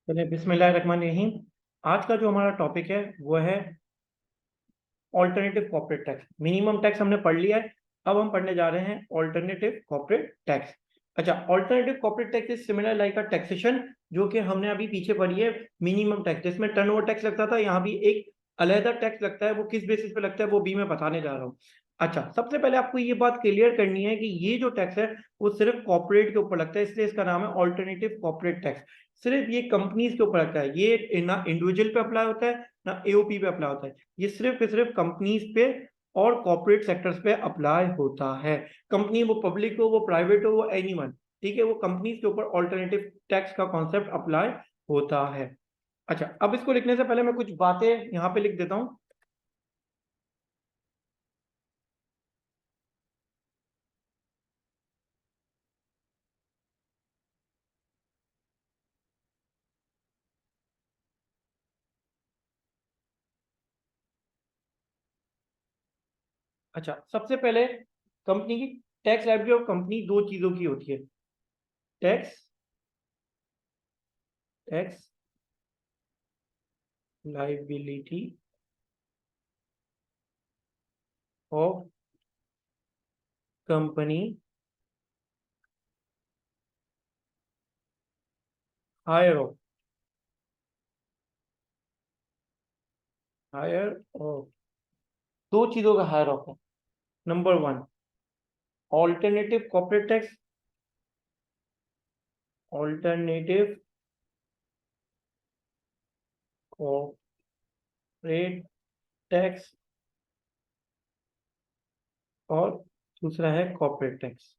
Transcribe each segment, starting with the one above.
चलिए बिस्मिल्लाहिर्रहमानिर्रहीम। आज का जो हमारा टॉपिक है वो है alternative corporate tax. Minimum tax हमने पढ़ लिया है, अब हम पढ़ने जा रहे हैं ऑल्टरनेटिव कॉर्पोरेट टैक्स। अच्छा, alternative corporate tax is similar like a taxation, जो कि हमने अभी पीछे पढ़ी है। मिनिमम टैक्स जिसमें टर्नओवर टैक्स लगता था, यहाँ भी एक अलहदा टैक्स लगता है। वो किस बेसिस पे लगता है वो भी मैं बताने जा रहा हूँ। अच्छा, सबसे पहले आपको ये बात क्लियर करनी है कि ये जो टैक्स है वो सिर्फ कॉर्पोरेट के ऊपर लगता है, इसलिए इसका नाम है ऑल्टरनेटिव कॉर्पोरेट टैक्स। सिर्फ ये कंपनीज के ऊपर लगता है, ये ना इंडिविजुअल पे अप्लाई होता है ना एओपी पे अप्लाई होता है। ये सिर्फ कंपनीज पे और कॉर्पोरेट सेक्टर्स पे अप्लाई होता है। कंपनी वो पब्लिक हो, वो प्राइवेट हो, वो एनीवन, ठीक है, वो कंपनीज के ऊपर ऑल्टरनेटिव टैक्स का कॉन्सेप्ट अप्लाई होता है। अच्छा, अब इसको लिखने से पहले मैं कुछ बातें यहाँ पे लिख देता हूँ। अच्छा, सबसे पहले कंपनी की टैक्स लायबिलिटी ऑफ कंपनी दो चीजों की होती है। Tax tax liability of company higher of higher of दो चीजों का हायर ऑफ है। Number one, alternative corporate tax. Alternative corporate tax और दूसरा है कॉर्पोरेट टैक्स।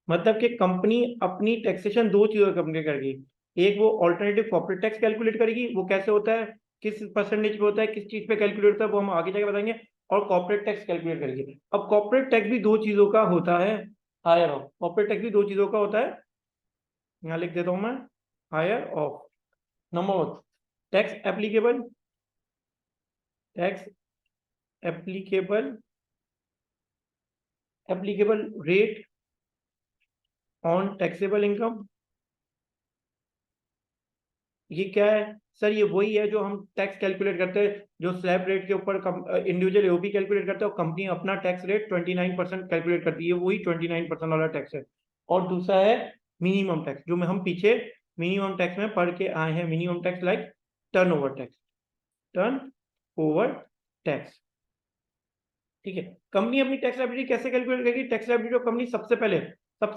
मतलब कि कंपनी अपनी टैक्सेशन दो चीजों का कंपनी करेगी। एक वो ऑल्टरनेटिव कॉर्पोरेट टैक्स कैलकुलेट करेगी, वो कैसे होता है, किस परसेंटेज पे होता है, किस चीज पे कैलकुलेट होता है, वो हम आगे जाके बताएंगे। और कॉर्पोरेट टैक्स कैलकुलेट करेगी। अब कॉर्पोरेट टैक्स भी दो चीजों का होता है। हायर ऑफ कॉर्पोरेट टैक्स भी दो चीजों का होता है, यहाँ लिख देता हूं मैं। Higher of, number one, tax applicable. Tax applicable applicable rate on taxable income. ये क्या है सर? ये वही है जो हम टैक्स कैलकुलेट करते हैं, जो स्लैब रेट के ऊपर इंडिविजुअल एओपी कैलकुलेट करते हैं और कंपनी अपना टैक्स रेट 29% कैलकुलेट करती है, वही 29% वाला टैक्स है। और दूसरा है मिनिमम टैक्स, जो में हम पीछे मिनिमम टैक्स में पढ़ के आए हैं। Minimum tax like turn over tax, turn over tax, ठीक है। कंपनी अपनी टैक्स लायबिलिटी कैसे कैलकुलेट करेगी? टैक्स लायबिलिटी ऑफ कंपनी सबसे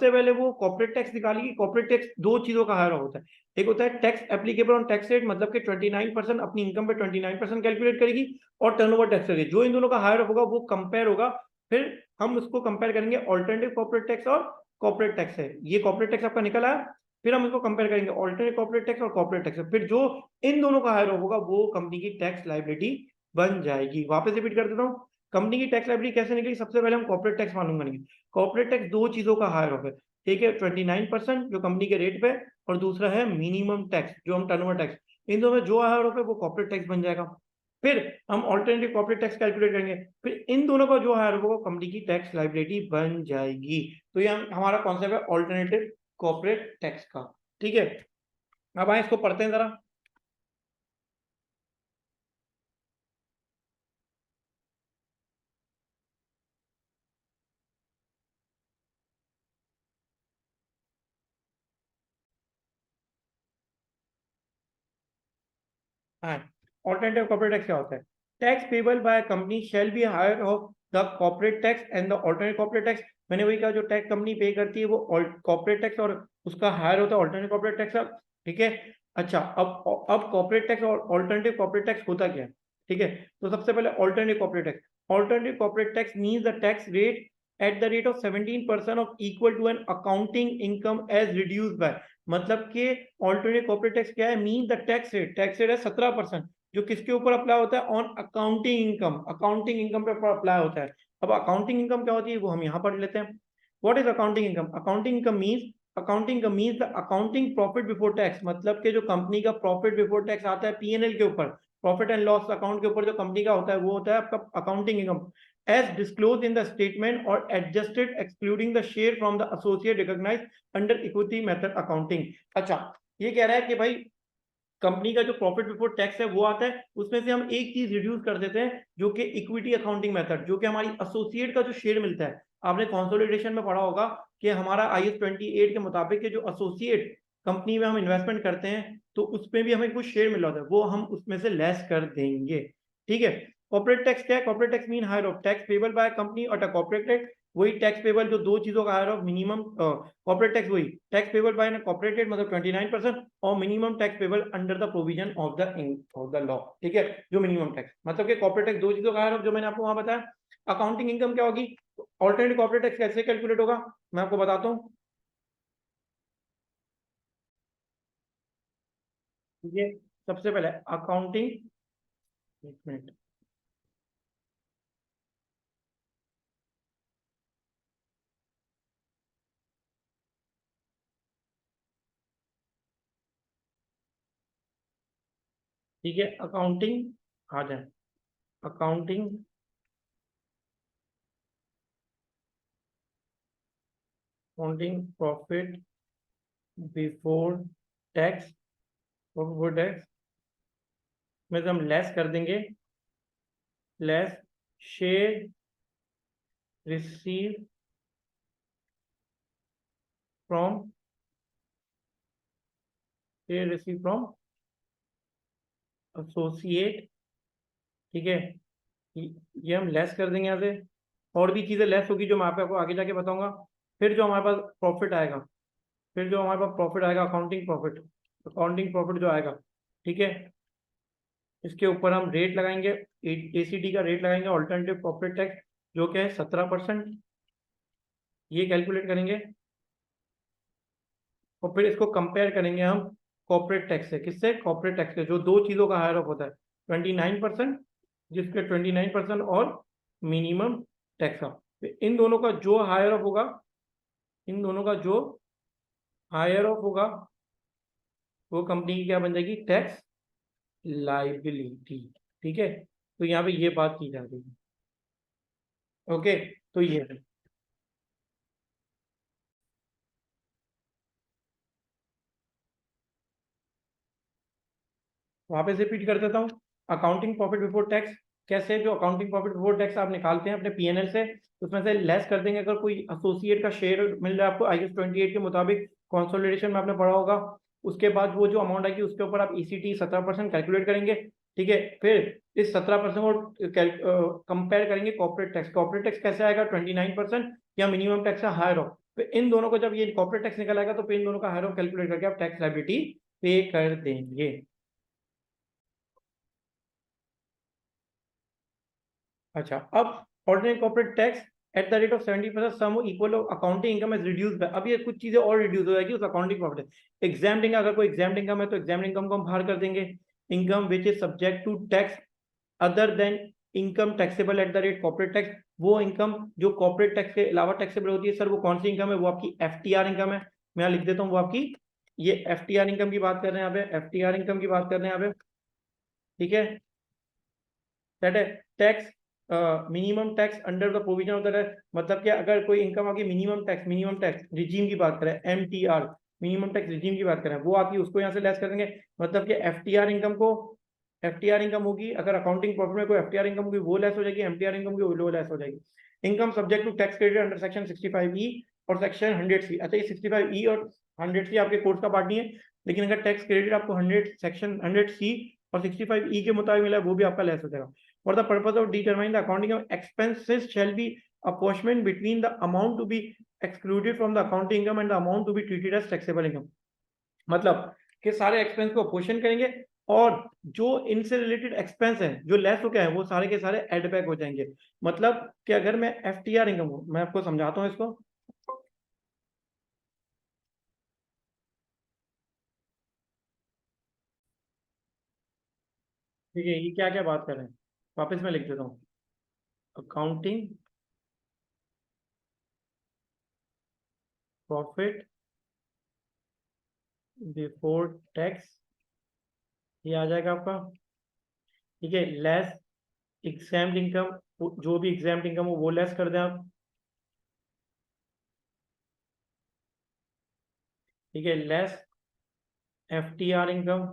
पहले वो कॉर्पोरेट टैक्स निकालेगी। कॉर्पोरेट टैक्स दो चीजों का हायर होता है। एक होता है tax applicable on tax rate, मतलब कि 29% अपनी इनकम पे 29% कैलकुलेट करेगी। और टर्नओवर टैक्स रेट, जो इन दोनों का हायर होगा वो कंपेयर होगा। फिर हम उसको कंपेयर करेंगे ऑल्टरनेटिव कॉर्पोरेट टैक्स और कॉर्पोरेट टैक्स है। ये कॉर्पोरेट टैक्स आपका निकल आया। फिर हम इसको कंपेयर करेंगे ऑल्टरनेटिव कॉर्पोरेट टैक्स और कॉर्पोरेट टैक्स। फिर जो इन दोनों का हायर होगा वो कंपनी की टैक्स लायबिलिटी बन जाएगी। वापस रिपीट कर देता हूँ, कंपनी की टैक्स लायबिलिटी कैसे निकली? सबसे पहले हम कॉर्पोरेट टैक्स मालूम करेंगे। कॉर्पोरेट टैक्स दो चीजों का हायर ऑफ है। एक है 29% जो कंपनी के रेट पे, और दूसरा है मिनिमम टैक्स जो हम टर्नओवर टैक्स। इन दोनों में जो हायर ऑफ है वो कॉर्पोरेट टैक्स बन जाएगा। फिर हम ऑल्टरनेटिव कॉर्पोरेट टैक्स कैलकुलेट करेंगे। फिर इन दोनों का जो हायर होगा कंपनी की टैक्स लायबिलिटी बन जाएगी। तो ये हमारा कॉन्सेप्ट है ऑल्टरनेटिव कॉर्पोरेट टैक्स का, ठीक है। अब आए इसको पढ़ते हैं जरा। हाँ, ऑल्टरनेटिव कॉर्पोरेट टैक्स क्या होता है? Tax payable by company shall be higher of the corporate tax and the alternative corporate tax. मैंने वही कहा, जो टैक्स कंपनी पे करती है वो कॉर्पोरेट टैक्स और उसका हायर होता है ऑल्टरनेटिव कॉर्पोरेट टैक्स, ठीक है। अच्छा, अब कॉर्पोरेट टैक्स और ऑल्टरनेटिव कॉर्पोरेट टैक्स होता क्या है, ठीक है। तो सबसे पहले alternative corporate tax. Alternative corporate tax means the tax rate at the rate of 17% of equal to an accounting income as reduce by. मतलब कि ऑल्टरनेटिव कॉर्पोरेट टैक्स क्या है? मीन द टैक्स रेट है 17%, जो किसके ऊपर अप्लाई होता है? On accounting income. Accounting income पे अप्लाई होता है। अब अकाउंटिंग इनकम क्या होती है वो हम यहाँ पढ़ लेते हैं। What is accounting income? Accounting income means the accounting profit before tax. मतलब कि जो कंपनी का प्रॉफिट बिफोर टैक्स आता है पीएनएल के ऊपर, प्रॉफिट एंड लॉस अकाउंट के ऊपर जो कंपनी का होता है वो होता है आपका accounting income, as disclosed in the statement or adjusted excluding the share from the associate recognized under equity method accounting। अच्छा, ये कह रहा है कि भाई कंपनी का जो प्रॉफिट बिफोर टैक्स है वो आता है, उसमें से हम एक चीज रिड्यूस कर देते हैं जो कि इक्विटी अकाउंटिंग मेथड, जो कि हमारी एसोसिएट का जो शेयर मिलता है। आपने कंसोलिडेशन में पढ़ा होगा कि हमारा IAS 28 के मुताबिक जो एसोसिएट कंपनी में हम इन्वेस्टमेंट करते हैं तो उसमें भी हमें कुछ शेयर मिल रहा है, वो हम उसमें से लेस कर देंगे। ठीक है। कॉर्पोरेट टैक्स क्या है? Corporate tax mean higher of tax payable by company और कॉर्पोरेट टैक्स, वही टैक्स पेबल जो दो चीजों का higher of minimum corporate tax, वही टैक्स पेबल बाय कॉर्पोरेटेड मतलब 29% और minimum tax payable under the provision of the law. ठीक है, जो मिनिमम टैक्स मतलब कि कॉर्पोरेट टैक्स दो चीजों का हायर ऑफ, जो मैंने आपको वहां बताया। अकाउंटिंग इनकम क्या होगी? ऑल्टरनेटिव कॉर्पोरेट टैक्स कैसे कैलकुलेट होगा मैं आपको बताता हूँ। ये सबसे पहले अकाउंटिंग, एक मिनट, ठीक है, अकाउंटिंग आ जाए, accounting accounting profit before tax, before tax में से हम लेस कर देंगे, less share receive from, share receive from associate. ठीक है, ये हम लेस कर देंगे यहाँ से, और भी चीजें लेस होगी जो मैं आपको आगे जाके बताऊंगा। फिर जो हमारे पास प्रॉफिट आएगा, फिर जो हमारे पास प्रॉफिट आएगा अकाउंटिंग प्रॉफिट, अकाउंटिंग प्रॉफिट जो आएगा, ठीक है, इसके ऊपर हम रेट लगाएंगे, ACT का रेट लगाएंगे, ऑल्टरनेटिव कॉर्पोरेट टैक्स, जो क्या है 17%, ये कैलकुलेट करेंगे। और फिर इसको कंपेयर करेंगे हम कॉर्पोरेट टैक्स से, किससे? कॉर्पोरेट टैक्स से, जो दो चीजों का हायर ऑफ होता है, 29%, जिसके 29% और मिनिमम टैक्स का। इन दोनों का जो हायर ऑफ होगा, इन दोनों का जो हायर ऑफ होगा, वो कंपनी की क्या बन जाएगी? Tax liability. ठीक है, तो यहाँ पे ये बात की जा रही है। ओके, तो ये है। वापस रिपीट कर देता हूँ, अकाउंटिंग प्रॉफिट बिफोर टैक्स कैसे, जो अकाउंटिंग प्रॉफिट बिफोर टैक्स आप निकालते हैं अपने PNL से, उसमें से लेस कर देंगे अगर कोई एसोसिएट का शेयर मिल रहा है आपको IAS 28 के मुताबिक, कंसोलिडेशन में आपने पढ़ा होगा। उसके बाद वो जो अमाउंट आएगी उसके ऊपर आप ECT 17% कैलकुलेट करेंगे। ठीक है, फिर इस 17% को कंपेयर करेंगे कॉर्पोरेट टैक्स। कॉर्पोरेट टैक्स कैसे आएगा? 29% या मिनिमम टैक्स है हायर ऑफ। फिर इन दोनों को जब ये कॉर्पोरेट टैक्स निकल आएगा तो फिर इन दोनों का हायर ऑफ कैलकुलेट करके आप टैक्स लाइबिलिटी पे कर देंगे। अच्छा, अब ordinary corporate tax at the rate of 70% sum equal of accounting income is reduce by, अब ये कुछ चीजें और रिड्यूस हो जाएगी उस अकाउंटिंग प्रॉफिट। एग्जाम्ड इनकम, अगर कोई एग्जाम्ड इनकम है तो एग्जाम्ड इनकम को हम बाहर कर देंगे। Income which is subject to tax other than income taxable at the rate corporate tax, वो इनकम जो कॉर्पोरेट टैक्स के अलावा टैक्सेबल होती है। सर वो कौन सी इनकम है? वो आपकी FTR इनकम है। मैं यहाँ लिख देता हूँ वो आपकी, ये FTR इनकम की बात कर रहे हैं यहाँ पे, FTR इनकम की बात कर रहे हैं यहाँ पे। ठीक है, दैट है tax minimum tax under the provision of the, मतलब कि अगर कोई इनकम आपकी मिनिमम टैक्स रिजीम की बात करें, MTR मिनिमम टैक्स रिजीम की बात करें, वो आती है, उसको यहाँ से लेस कर देंगे। मतलब कि FTR इनकम को, FTR इनकम होगी अगर अकाउंटिंग प्रॉफिट में कोई FTR इनकम होगी वो लेस हो जाएगी, MTR इनकम की वो लेस हो जाएगी। Income subject to tax credit under section 65E और सेक्शन 100C। अच्छा, ये 65E और 100C आपके कोर्स का पार्ट नहीं है, लेकिन अगर टैक्स क्रेडिट आपको 100 सेक्शन 100C और 65E के मुताबिक मिला है वो भी आपका लेस हो जाएगा। For the purpose of determining the accounting of expenses shall be apportionment between the amount to be excluded from the accounting income and the amount to be treated as taxable income। मतलब कि सारे expense को apportion करेंगे और जो इनसे related expense है जो लेस हो गए हैं वो सारे के सारे एड बैक हो जाएंगे। मतलब कि अगर मैं FTR इनकम हूं, मैं आपको समझाता हूँ इसको। ठीक है, ये क्या क्या बात कर रहे हैं, वापस मैं लिख देता हूँ। अकाउंटिंग प्रॉफिट बिफोर टैक्स, ये आ जाएगा आपका। ठीक है, लेस एग्जाम्ड इनकम, जो भी एग्जाम्ड इनकम हो वो लेस कर दें आप। ठीक है, less FTR income,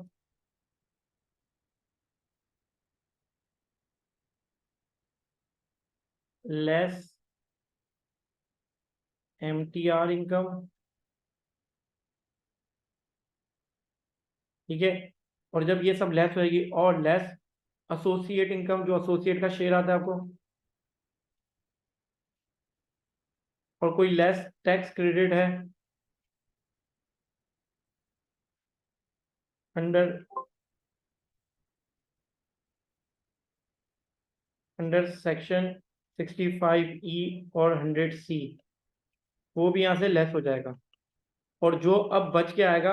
less MTR income, ठीक है। और जब ये सब लेस होएगी और लेस एसोसिएट इनकम, जो एसोसिएट का शेयर आता है आपको, और कोई लेस टैक्स क्रेडिट है अंडर अंडर सेक्शन 65E और 100C, वो भी यहाँ से लेस हो जाएगा। और जो अब बच के आएगा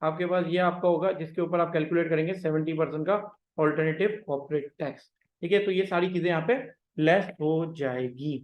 आपके पास, ये आपका होगा जिसके ऊपर आप कैलकुलेट करेंगे 70% का ऑल्टरनेटिव कॉर्पोरेट टैक्स, ठीक है। तो ये सारी चीजें यहाँ पे लेस हो जाएगी।